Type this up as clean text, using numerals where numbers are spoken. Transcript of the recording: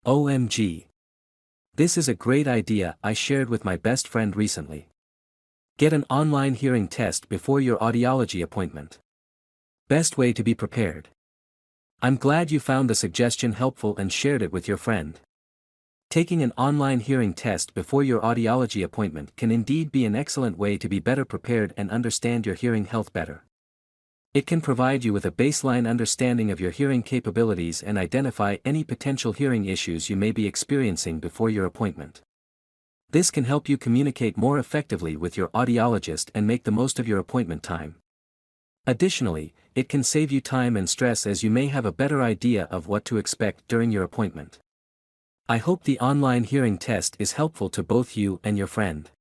OMG. This is a great idea I shared with my best friend recently. Get an online hearing test before your audiology appointment. Best way to be prepared. I'm glad you found the suggestion helpful and shared it with your friend. Taking an online hearing test before your audiology appointment can indeed be an excellent way to be better prepared and understand your hearing health better. It can provide you with a baseline understanding of your hearing capabilities and identify any potential hearing issues you may be experiencing before your appointment. This can help you communicate more effectively with your audiologist and make the most of your appointment time. Additionally, it can save you time and stress as you may have a better idea of what to expect during your appointment. I hope the online hearing test is helpful to both you and your friend.